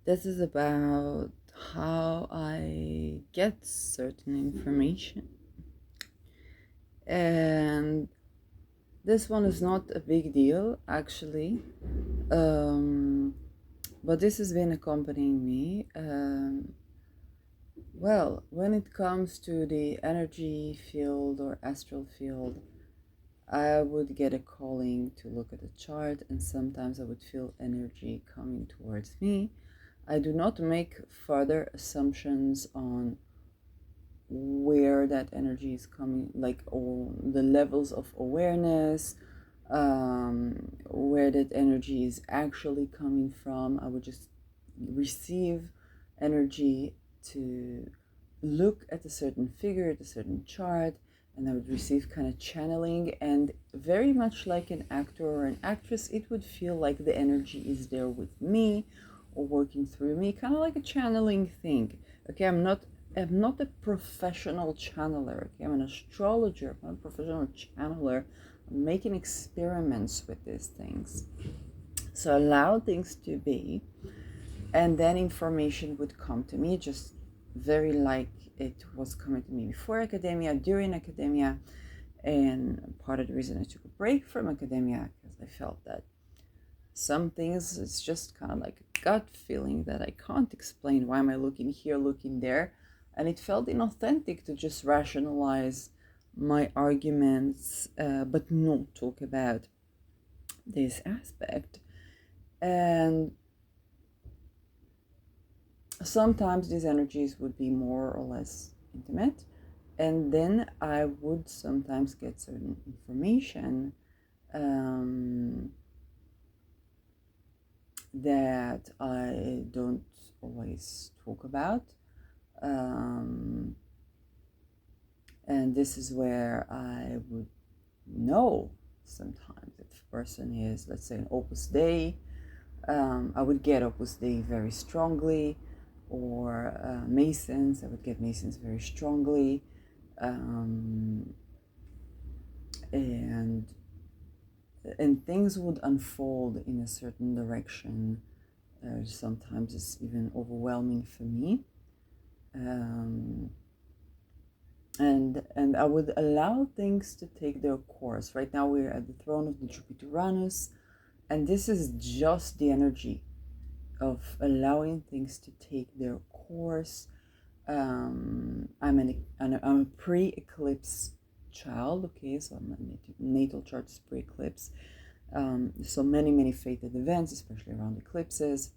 This is about how I get certain information. And this one is not a big deal, actually. Um, but this has been accompanying me. Well, when it comes to the energy field or astral field, I would get a calling to look at a chart, and sometimes I would feel energy coming towards me. I do not make further assumptions on where that energy is coming, like all the levels of awareness, where that energy is actually coming from. I would just receive energy to look at a certain figure, at a certain chart, and I would receive kind of channeling. And very much like an actor or an actress, it would feel like the energy is there with me or working through me, kind of like a channeling thing. Okay, I'm not a professional channeler. Okay, I'm an astrologer. I'm not a professional channeler. I'm making experiments with these things. So allow things to be, and then information would come to me, just very like it was coming to me before academia, during academia, and part of the reason I took a break from academia because I felt that some things it's just kind of like a gut feeling that I can't explain. Why am I looking here, looking there? And it felt inauthentic to just rationalize my arguments, but not talk about this aspect. And sometimes these energies would be more or less intimate, and then I would sometimes get certain information um, that I don't always talk about. Um, and this is where I would know sometimes if a person is, let's say, an Opus Dei. I would get Opus Dei very strongly, or Masons. I would get Masons very strongly, um, and things would unfold in a certain direction. Sometimes it's even overwhelming for me, um, and I would allow things to take their course. Right now, we're at the throne of the Jupiter Uranus, and this is just the energy of allowing things to take their course. I'm a pre-eclipse child, okay, so my natal chart is pre-eclipse. So many fated events, especially around eclipses,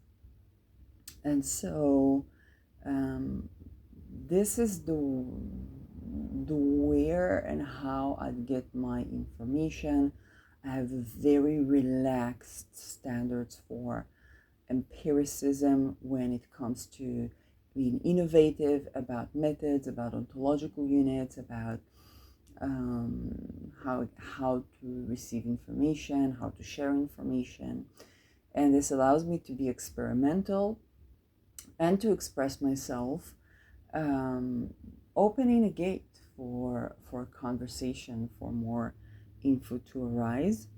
and so um, this is the where and how I get my information. I have very relaxed standards for empiricism when it comes to being innovative about methods, about ontological units, about how to receive information, how to share information. And this allows me to be experimental and to express myself, um, opening a gate for conversation, for more info to arise.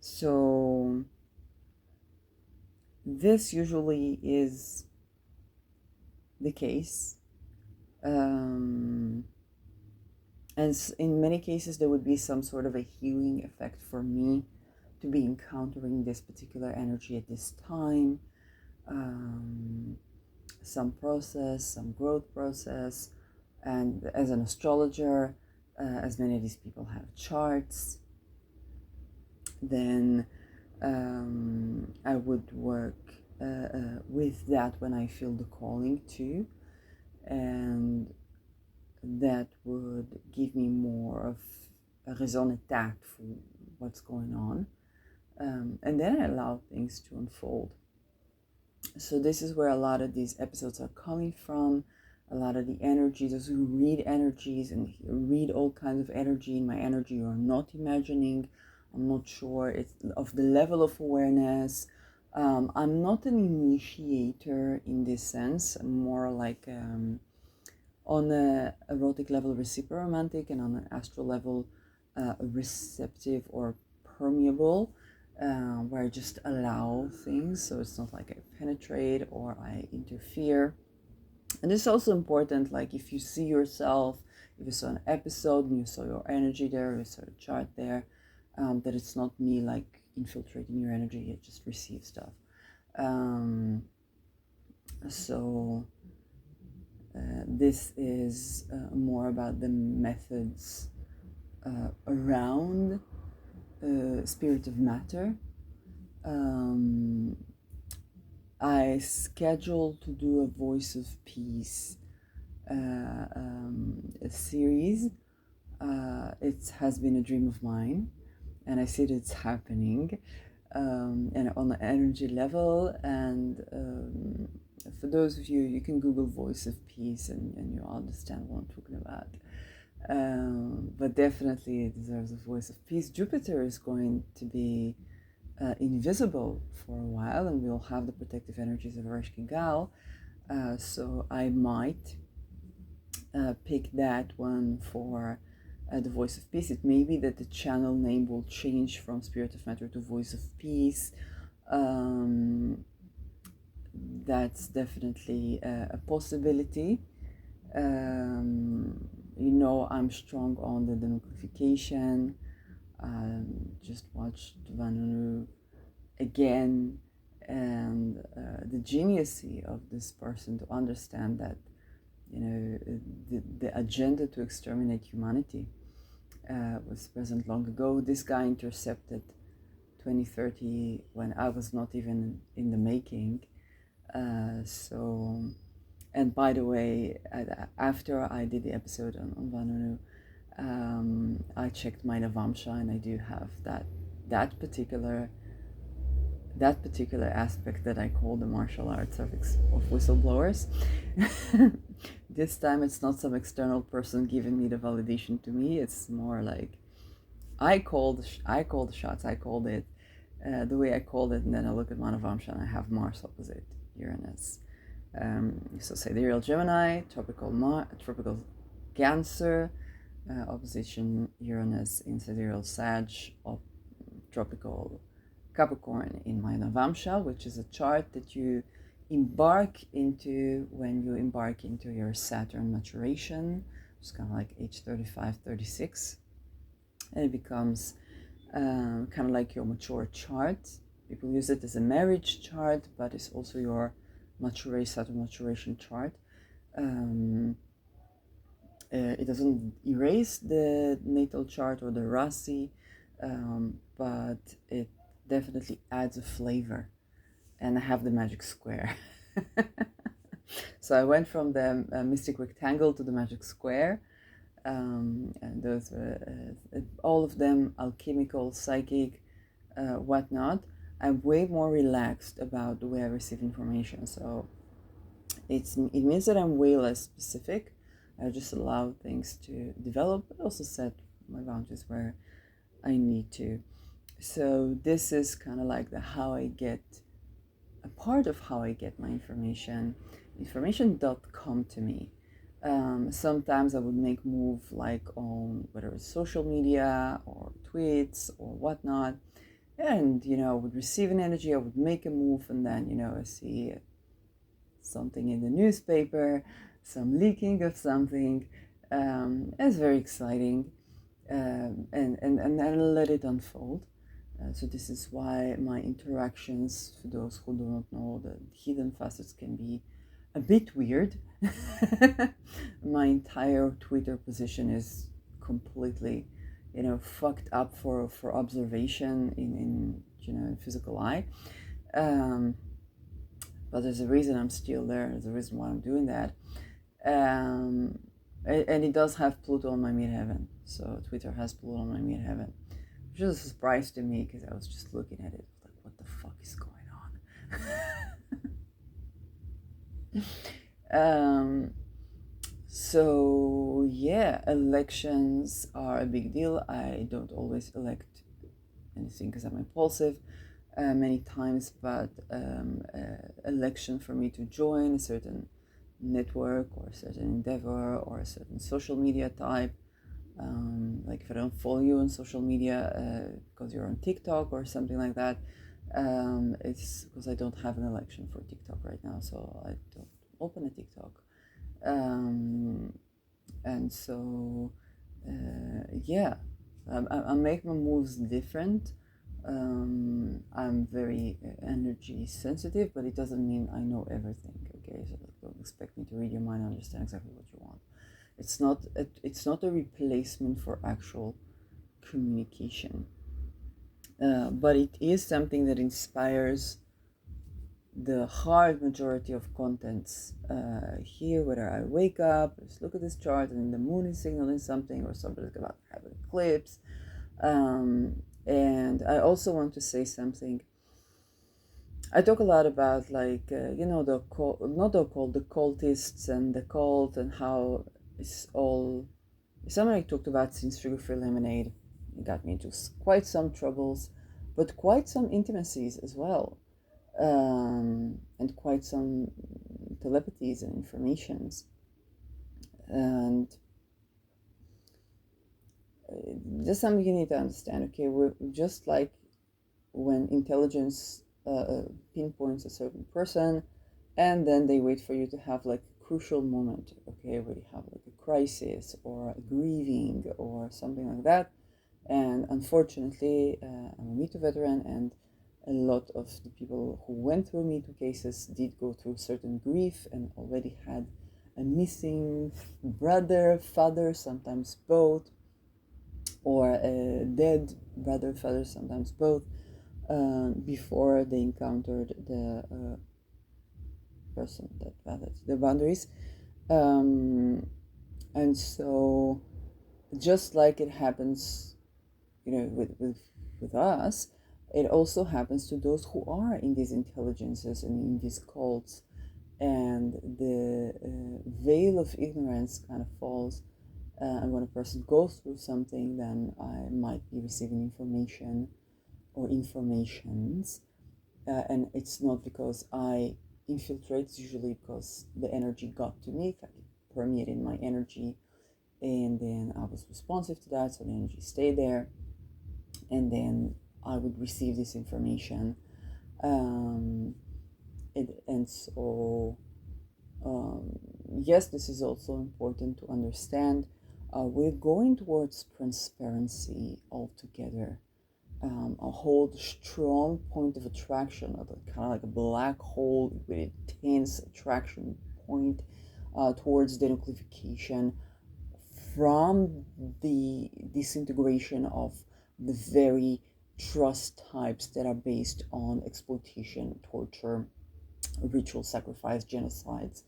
So this usually is the case. Um, and in many cases, there would be some sort of a healing effect for me to be encountering this particular energy at this time. Um, some process, some growth process. And as an astrologer, as many of these people have charts, then I would work with that when I feel the calling to, and that would give me more of a raison d'etre for what's going on, and then I allow things to unfold. So this is where a lot of these episodes are coming from. A lot of the energies, those who read energies and read all kinds of energy in my energy, are not imagining. I'm not sure it's of the level of awareness. I'm not an initiator in this sense. I'm more like on a erotic level reciproromantic, and on an astral level receptive or permeable. where I just allow things, so it's not like I penetrate or I interfere. And it's also important, like if you see yourself, if you saw an episode and you saw your energy there, you saw a chart there, that it's not me like infiltrating your energy, you just receive stuff. So this is more about the methods around spirit of matter. I scheduled to do a Voice of Peace a series. It has been a dream of mine, and I see that it's happening, and on the energy level. And for those of you, you can Google Voice of Peace, and you'll understand what I'm talking about. But definitely it deserves a Voice of Peace. Jupiter is going to be invisible for a while, and we'll have the protective energies of Ereshkigal. So I might pick that one for the Voice of Peace. It may be that the channel name will change from Spirit of Matter to Voice of Peace. That's definitely a possibility. I'm strong on the denuclification. Just watched Vanunu again, and the geniusity of this person to understand that the agenda to exterminate humanity was present long ago. This guy intercepted 2030 when I was not even in the making. And by the way, after I did the episode on Vanunu, I checked my Navamsha, and I do have that particular aspect that I call the martial arts of whistleblowers. This time it's not some external person giving me the validation to me. It's more like I called the shots. I called it the way I called it, and then I look at Manavamsha and I have Mars opposite Uranus. So sidereal Gemini, tropical Cancer, opposition Uranus in sidereal Sag, tropical Capricorn in my Navamsha, which is a chart that you embark into when you embark into your Saturn maturation. It's kind of like age 35, 36. And it becomes kind of like your mature chart. People use it as a marriage chart, but it's also your Saturn maturation chart. It doesn't erase the natal chart or the Rasi, but it definitely adds a flavor. And I have the magic square. So I went from the mystic rectangle to the magic square. And those were all of them alchemical, psychic, whatnot. I'm way more relaxed about the way I receive information. So it means that I'm way less specific. I just allow things to develop, but also set my boundaries where I need to. So this is kind of like a part of how I get my information. Information does come to me. Sometimes I would make move like on whether it's social media or tweets or whatnot, and I would receive an energy, I would make a move, and then I see something in the newspaper, some leaking of something. It's very exciting, and then I let it unfold. So this is why my interactions, for those who do not know, the hidden facets can be a bit weird. My entire Twitter position is completely, fucked up for observation in physical eye. But there's a reason I'm still there. There's a reason why I'm doing that. And it does have Pluto on my midheaven. So Twitter has Pluto on my midheaven, which is a surprise to me because I was just looking at it like, what the fuck is going on? So yeah, elections are a big deal. I don't always elect anything because I'm impulsive many times, but election for me to join a certain network or a certain endeavor or a certain social media type Like if I don't follow you on social media because you're on TikTok or something like that, it's because I don't have an election for TikTok right now, so I don't open a TikTok. Um, and so, yeah, I make my moves different. I'm very energy sensitive, but it doesn't mean I know everything. Okay, so don't expect me to read your mind and understand exactly what you want. It's not a replacement for actual communication, but it is something that inspires the hard majority of contents here. Whether I wake up, just look at this chart, and the moon is signaling something, or somebody's about to have an eclipse. And I also want to say something. I talk a lot about like the not the cult, the cultists and the cult, and how it's all. Something I talked about since Sugar Free Lemonade. It got me into quite some troubles, but quite some intimacies as well, and quite some telepathies and informations. And just something you need to understand. Okay, we're just like when intelligence pinpoints a certain person, and then they wait for you to have like a crucial moment, okay, where you have like a crisis or a grieving or something like that. And unfortunately, I'm a Me Too veteran, and a lot of the people who went through Me Too cases did go through certain grief and already had a missing brother, father, sometimes both, or a dead brother, father, sometimes both, before they encountered the person that violated the boundaries. Um, and so, just like it happens, with us, it also happens to those who are in these intelligences and in these cults, and the veil of ignorance kind of falls. And when a person goes through something, then I might be receiving information or informations, and it's not because I infiltrate. It's usually because the energy got to me, it permeated my energy, and then I was responsive to that, so the energy stayed there, and then I would receive this information. Um, and so, um, yes, this is also important to understand. We're going towards transparency altogether. A whole strong point of attraction, kind of like a black hole with intense attraction point towards denuclification from the disintegration of the very trust types that are based on exploitation, torture, ritual sacrifice, genocides,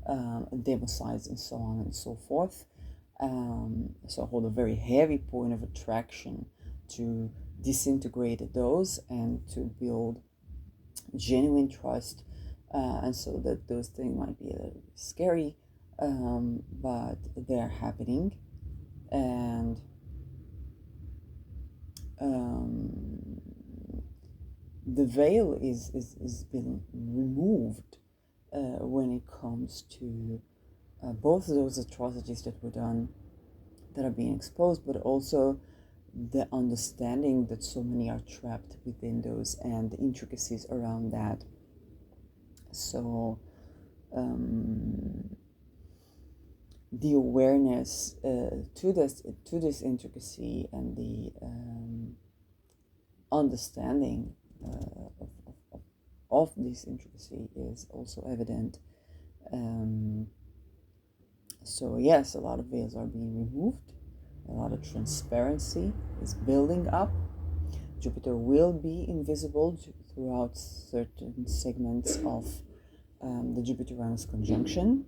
democides, and so on and so forth. So I hold a very heavy point of attraction to disintegrate those and to build genuine trust. And so that those things might be a little bit scary, but they're happening. And um, the veil is been removed when it comes to both those atrocities that were done, that are being exposed, but also the understanding that so many are trapped within those and the intricacies around that. So the awareness to this intricacy, and the understanding of this intricacy is also evident. So yes, a lot of veils are being removed, a lot of transparency is building up. Jupiter will be invisible throughout certain segments of the Jupiter-Uranus conjunction,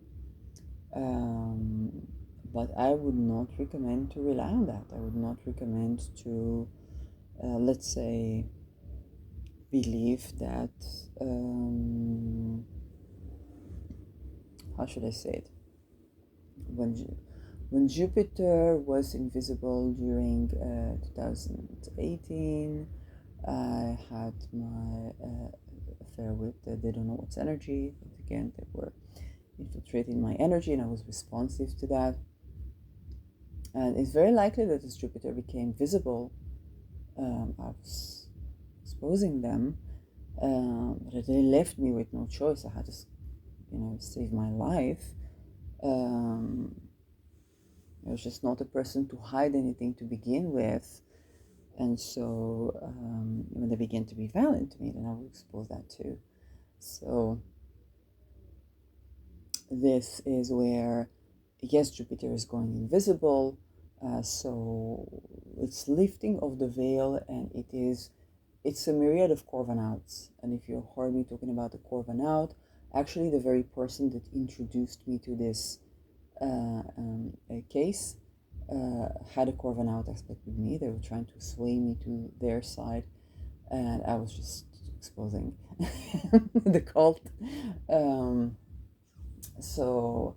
but I would not recommend to rely on that. I would not recommend to, let's say, believe that, how should I say it? When Jupiter was invisible during 2018, I had my affair with they don't know what's energy. But again, they were infiltrating my energy, and I was responsive to that. And it's very likely that as Jupiter became visible, I was exposing them, but they left me with no choice. I had to, save my life. I was just not a person to hide anything to begin with. And so when they began to be violent to me, then I would expose that too. So this is where, yes, Jupiter is going invisible. So it's lifting of the veil, and it's a myriad of Corvinals. And if you heard me talking about the Corvinal, actually the very person that introduced me to this case had a Corvinal aspect with me. They were trying to sway me to their side, and I was just exposing the cult. So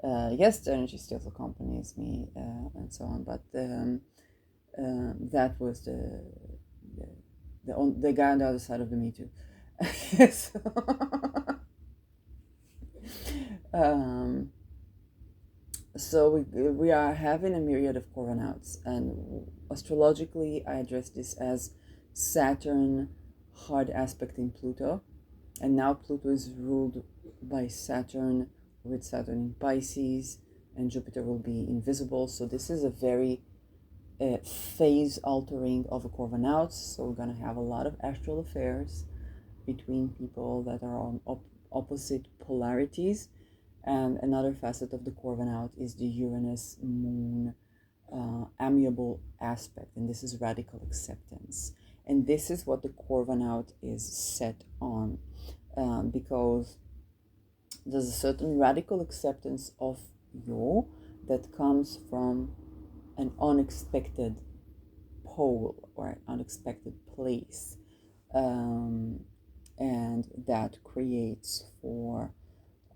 yes, the energy still accompanies me and so on, but that was the guy on the other side of the Me Too. So, um, so we are having a myriad of coronauts, and astrologically I address this as Saturn hard aspect in Pluto, and now Pluto is ruled by Saturn, with Saturn in Pisces, and Jupiter will be invisible. So this is a very phase altering of a Corvinal. So we're going to have a lot of astral affairs between people that are on opposite polarities. And another facet of the Corvinal is the Uranus Moon amiable aspect, and this is radical acceptance. And this is what the Corvinal is set on, because there's a certain radical acceptance of you that comes from an unexpected pole or an unexpected place, and that creates for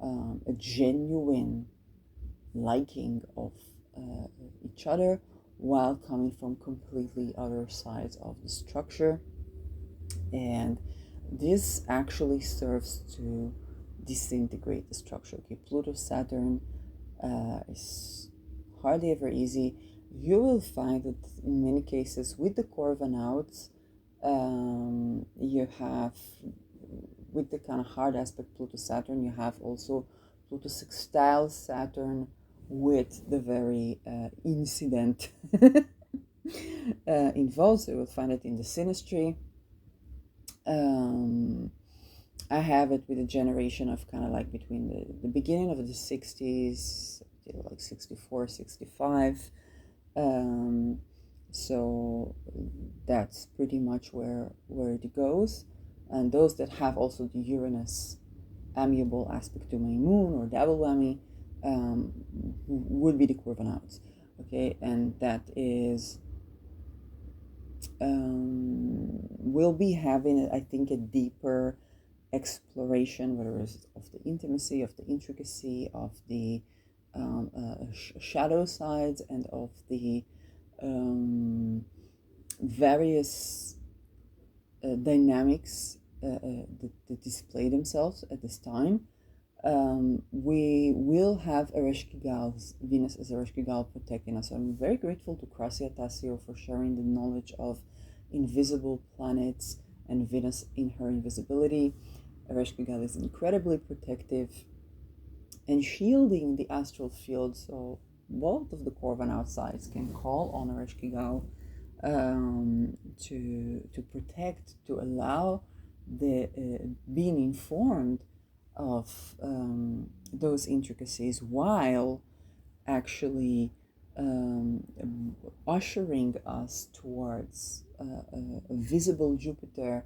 a genuine liking of each other while coming from completely other sides of the structure. And this actually serves to disintegrate the structure. Okay, Pluto Saturn is hardly ever easy. You will find that in many cases with the Corvinals, you have, with the kind of hard aspect Pluto Saturn, you have also Pluto sextile Saturn with the very incident involved. So you will find it in the synastry. I have it with a generation of kind of like between the beginning of the 60s, like 64, 65. So that's pretty much where it goes. And those that have also the Uranus amiable aspect to my moon or double whammy would be the Corvinals. Okay, and that is we'll be having, I think, a deeper exploration, whether it's of the intimacy, of the intricacy, of the shadow sides, and of the various dynamics that display themselves at this time. We will have Eresh Kigal's Venus as Eresh Kigal protecting us. So I'm very grateful to Krasia Tassio for sharing the knowledge of invisible planets and Venus in her invisibility. Eresh Kigal is incredibly protective and shielding the astral field, so both of the Corvan outsides can call on Eresh Kigal to protect, to allow the being informed of those intricacies while actually ushering us towards a visible Jupiter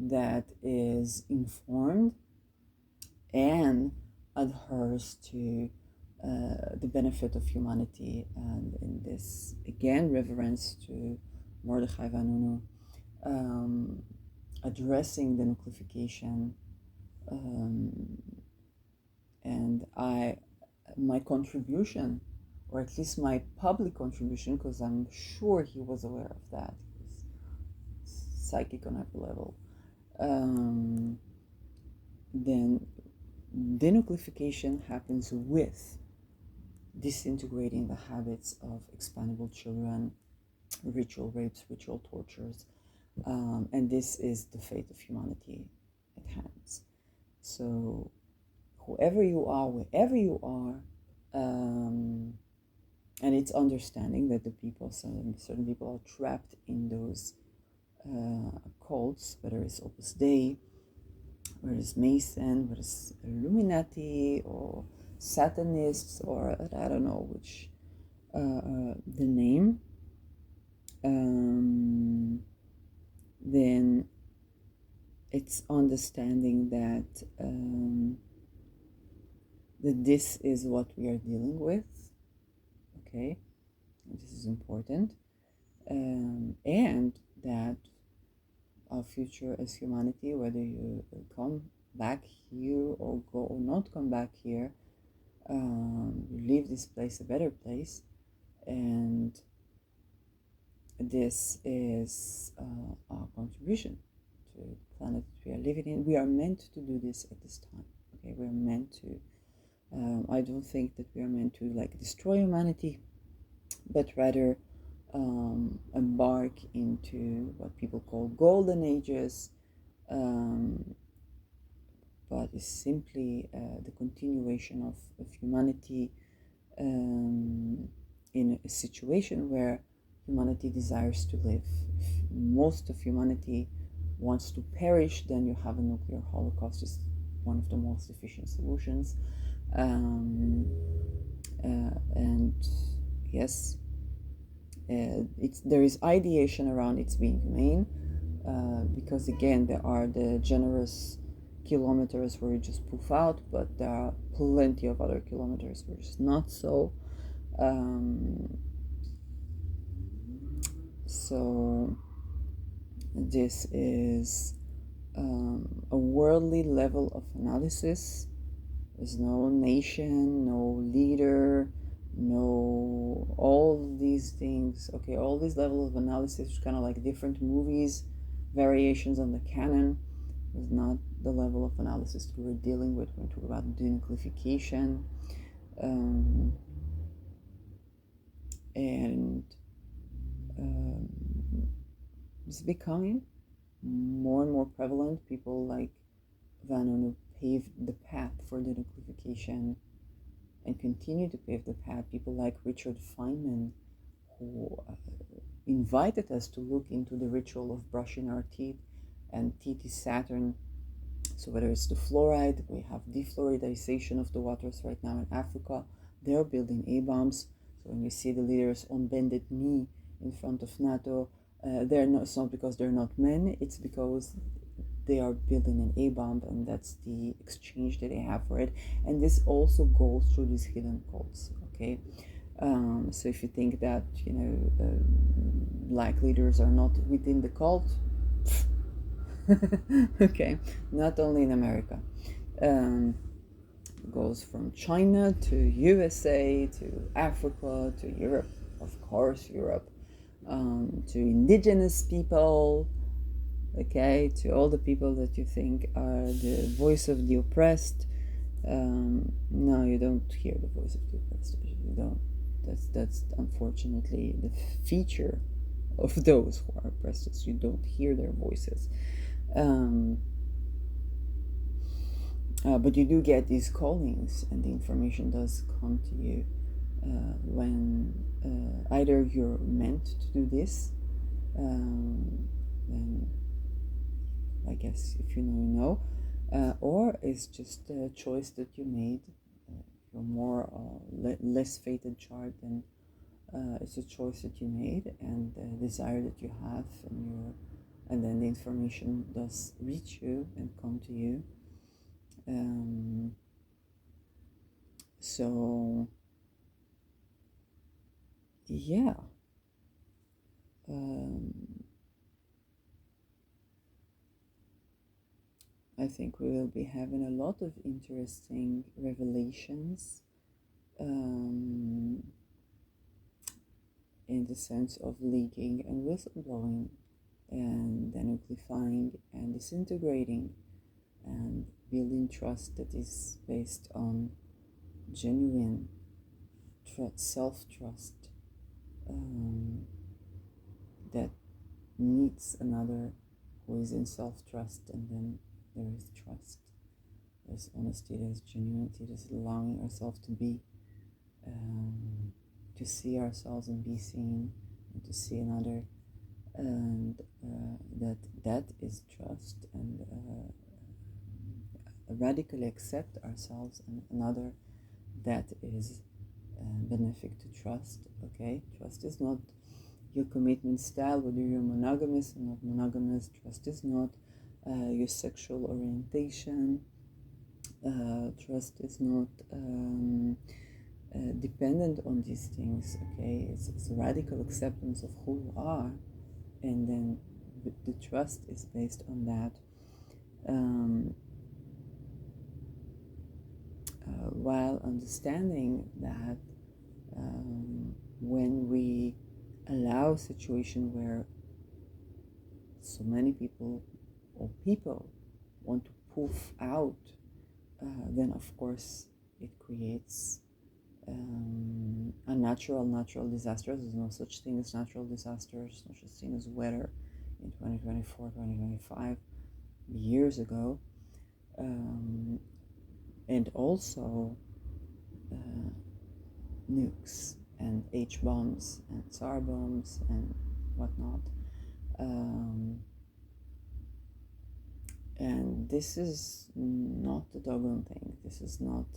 that is informed and adheres to the benefit of humanity. And in this, again, reverence to Mordechai Vanunu, addressing the denuclification, and my contribution, or at least my public contribution, because I'm sure he was aware of that, psychic on every level, then denuclification happens with disintegrating the habits of expandable children, ritual rapes, ritual tortures, and this is the fate of humanity at hands. So, whoever you are, wherever you are, and it's understanding that the people, certain people are trapped in those cults, whether it's Opus Dei, whether it's Mason, whether it's Illuminati, or Satanists, or I don't know which the name, then it's understanding that that this is what we are dealing with. Okay, this is important, and that our future as humanity, whether you come back here or go or not come back here, you leave this place a better place, and this is our contribution to the planet that we are living in. We are meant to do this at this time. Okay, we are meant to. I don't think that we are meant to like destroy humanity, but rather embark into what people call golden ages, but is simply the continuation of humanity in a situation where humanity desires to live. If most of humanity wants to perish, then you have a nuclear holocaust. Is one of the most efficient solutions. And yes, there is ideation around it's being humane, because again there are the generous kilometers where you just poof out, but there are plenty of other kilometers where it's not so. So this is a worldly level of analysis. There's no nation, no leader, no all these things. Okay, all these levels of analysis, kind of like different movies, variations on the canon, is not the level of analysis that we're dealing with when we talk about denuclification. And it's becoming more and more prevalent. People like Van Onu paved the path for denuclification and continue to pave the path. People like Richard Feynman, who invited us to look into the ritual of brushing our teeth, and teeth is Saturn. So whether it's the fluoride, we have defluoridization of the waters right now in Africa. They're building A-bombs. So when you see the leaders on bended knee in front of NATO, they're not, it's not because they're not men, it's because they are building an A-bomb, and that's the exchange that they have for it. And this also goes through these hidden cults, okay? So if you think that, black leaders are not within the cult, okay, not only in America. Goes from China to USA to Africa to Europe, of course, Europe, to indigenous people, okay, to all the people that you think are the voice of the oppressed. No, you don't hear the voice of the oppressed. You don't. That's unfortunately the feature of those who are oppressed. Is you don't hear their voices. But you do get these callings, and the information does come to you when either you're meant to do this, then I guess if you know, you know, or it's just a choice that you made. You're more less fated chart, then it's a choice that you made and a desire that you have, and then the information does reach you and come to you. So yeah, I think we will be having a lot of interesting revelations, in the sense of leaking and whistleblowing and denuclifying and disintegrating and building trust that is based on genuine self-trust that meets another who is in self-trust, and then there is trust. There's honesty, there's genuinity, there's allowing ourselves to be, to see ourselves and be seen, and to see another, and that is trust, and radically accept ourselves and another, that is benefic to trust. Okay, trust is not your commitment style, whether you're monogamous or not monogamous. Trust is not your sexual orientation. Trust is not dependent on these things. Okay, it's a radical acceptance of who you are, and then the trust is based on that. While understanding that when we allow a situation where so many people or people want to poof out, then of course it creates natural disasters. There's no such thing as natural disasters, no such thing as weather in 2024, 2025, years ago. And also nukes and H-bombs and Tsar bombs and whatnot. And this is not the doggone thing. This is not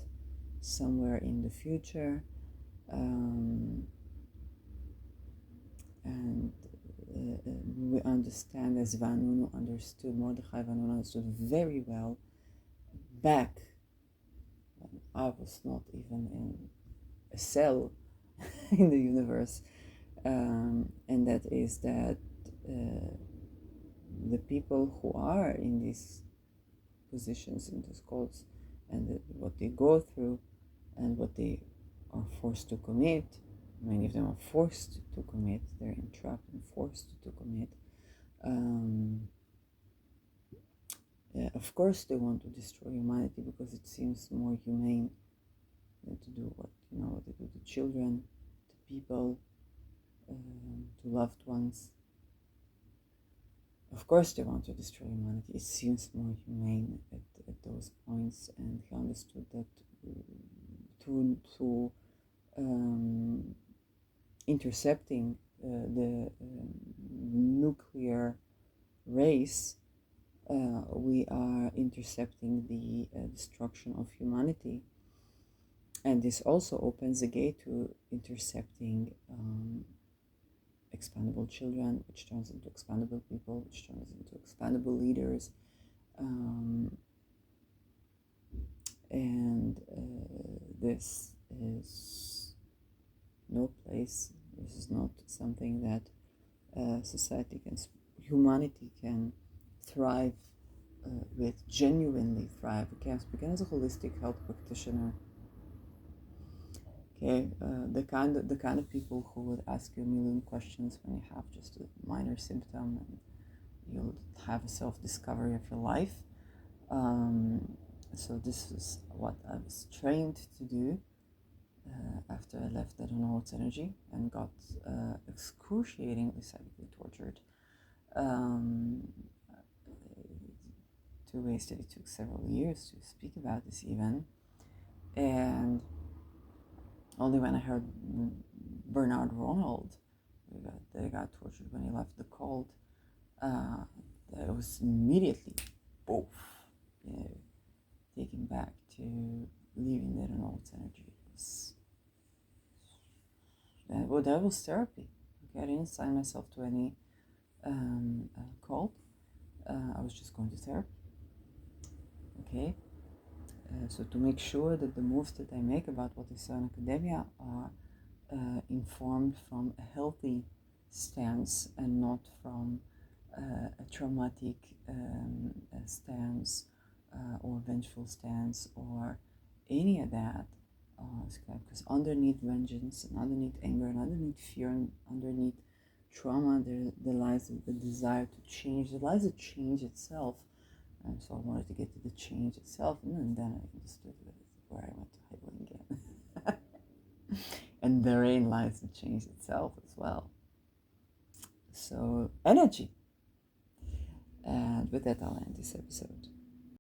somewhere in the future. And we understand, as Vanunu understood, Mordechai Vanunu understood very well back when I was not even in a cell in the universe, and that is that the people who are in these positions, in these cults, and what they go through and what they are forced to commit, many of them are forced to commit, they're entrapped and forced to commit. Of course they want to destroy humanity because it seems more humane than to do what they do to children, to people, to loved ones. Of course they want to destroy humanity. It seems more humane at those points, and he understood that through intercepting the nuclear race, we are intercepting the destruction of humanity. And this also opens the gate to intercepting expandable children, which turns into expandable people, which turns into expandable leaders. And this is no place, this is not something that humanity can thrive with, genuinely thrive. Okay, I'm speaking as a holistic health practitioner. Okay, the kind of people who would ask you a million questions when you have just a minor symptom, and you'll have a self-discovery of your life. So this is what I was trained to do after I left the Renault energy and got excruciatingly psychically tortured. 2 ways that it took several years to speak about this even, and only when I heard Bernard Ronald that got tortured when he left the cult, that it was immediately poof, taken back to leaving the Renault energy. That was therapy. Okay, I didn't sign myself to any cult. I was just going to therapy. Okay. So to make sure that the moves that I make about what I saw in academia are informed from a healthy stance and not from a traumatic stance or vengeful stance or any of that. Because underneath vengeance and underneath anger and underneath fear and underneath trauma, there lies the desire to change. There lies a change itself. And so I wanted to get to the change itself, and then I understood where I went to hiding again. And therein lies the change itself as well. So, energy. And with that, I'll end this episode.